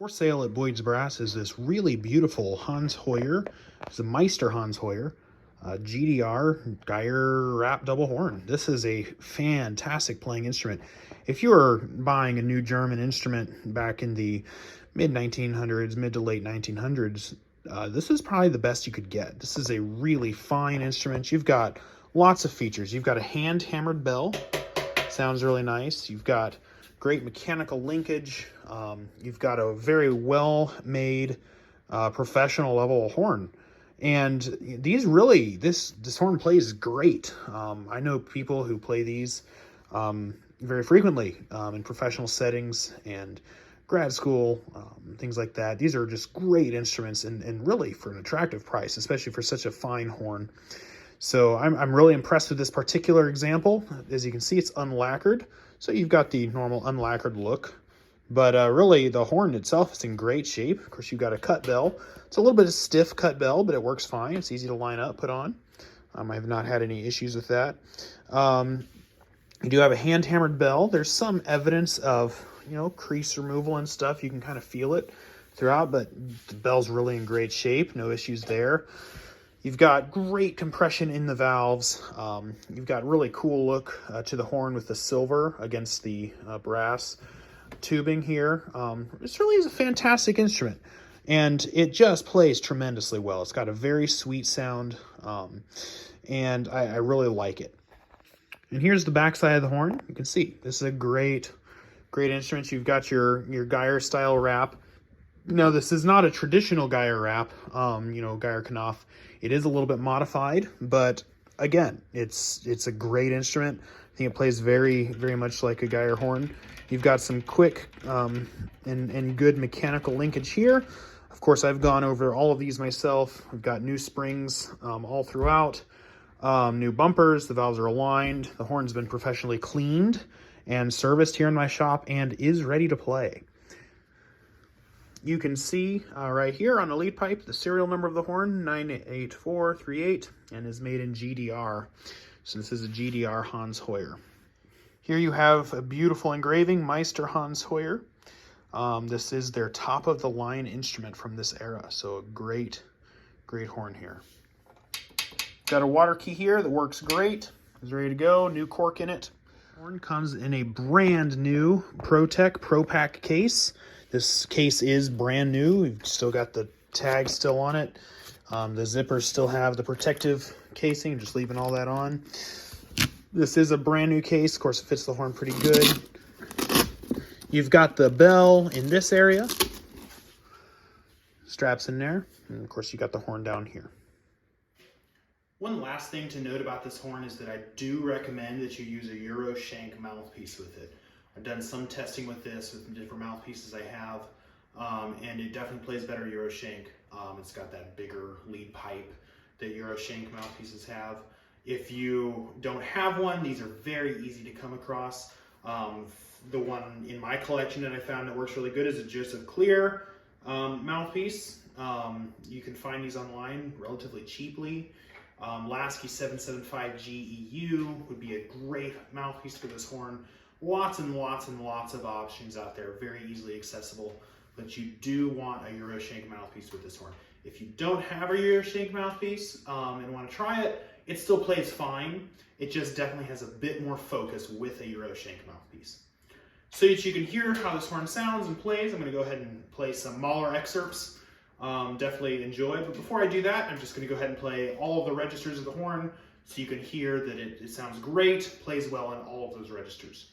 For sale at Boyd's Brass is this really beautiful Hans Hoyer. It's a Meister Hans Hoyer GDR Geyer wrap double horn. This is a fantastic playing instrument. If you were buying a new German instrument back in the mid-1900s, mid to late 1900s, this is probably the best you could get. This is a really fine instrument. You've got lots of features. You've got a hand-hammered bell. Sounds really nice. You've got great mechanical linkage. You've got a very well-made professional level horn. And this horn plays great. I know people who play these very frequently in professional settings and grad school, things like that. These are just great instruments and really for an attractive price, especially for such a fine horn. So I'm really impressed with this particular example. As you can see, it's unlacquered. So you've got the normal unlacquered look, but really the horn itself is in great shape. Of course, you've got a cut bell. It's a little bit of stiff cut bell, but it works fine. It's easy to line up, put on. I have not had any issues with that. You do have a hand-hammered bell. There's some evidence of, crease removal and stuff. You can kind of feel it throughout, but the bell's really in great shape. No issues there. You've got great compression in the valves. You've got really cool look to the horn with the silver against the brass tubing here. This really is a fantastic instrument, and it just plays tremendously well. It's got a very sweet sound, and I really like it. And here's the back side of the horn. You can see this is a great instrument. You've got your Geyer style wrap. No, this is not a traditional Geyer wrap, Geyer Knopf. It is a little bit modified, but again, it's a great instrument. I think it plays very, very much like a Geyer horn. You've got some quick and good mechanical linkage here. Of course, I've gone over all of these myself. I've got new springs all throughout, new bumpers. The valves are aligned. The horn's been professionally cleaned and serviced here in my shop and is ready to play. You can see right here on the lead pipe, the serial number of the horn, 98438, and is made in GDR. So this is a GDR Hans Hoyer. Here you have a beautiful engraving, Meister Hans Hoyer. This is their top of the line instrument from this era. So a great horn here. Got a water key here that works great. It's ready to go, new cork in it. Horn comes in a brand new ProTec ProPac case. This case is brand new. We've still got the tag still on it. The zippers still have the protective casing, just leaving all that on. This is a brand new case. Of course, it fits the horn pretty good. You've got the bell in this area. Straps in there. And of course, you got the horn down here. One last thing to note about this horn is that I do recommend that you use a Euro shank mouthpiece with it. I've done some testing with this with the different mouthpieces I have, and it definitely plays better Euro shank. It's got that bigger lead pipe that Euro shank mouthpieces have. If you don't have one, these are very easy to come across. The one in my collection that I found that works really good is a Joseph Clear mouthpiece. You can find these online relatively cheaply. Lasky 775GEU would be a great mouthpiece for this horn. Lots and lots and lots of options out there, very easily accessible, but you do want a Euro shank mouthpiece with this horn. If you don't have a Euro shank mouthpiece and want to try it, it still plays fine. It just definitely has a bit more focus with a Euro shank mouthpiece. So that you can hear how this horn sounds and plays, I'm going to go ahead and play some Mahler excerpts. Definitely enjoy, but before I do that, I'm just going to go ahead and play all of the registers of the horn so you can hear that it sounds great, plays well in all of those registers.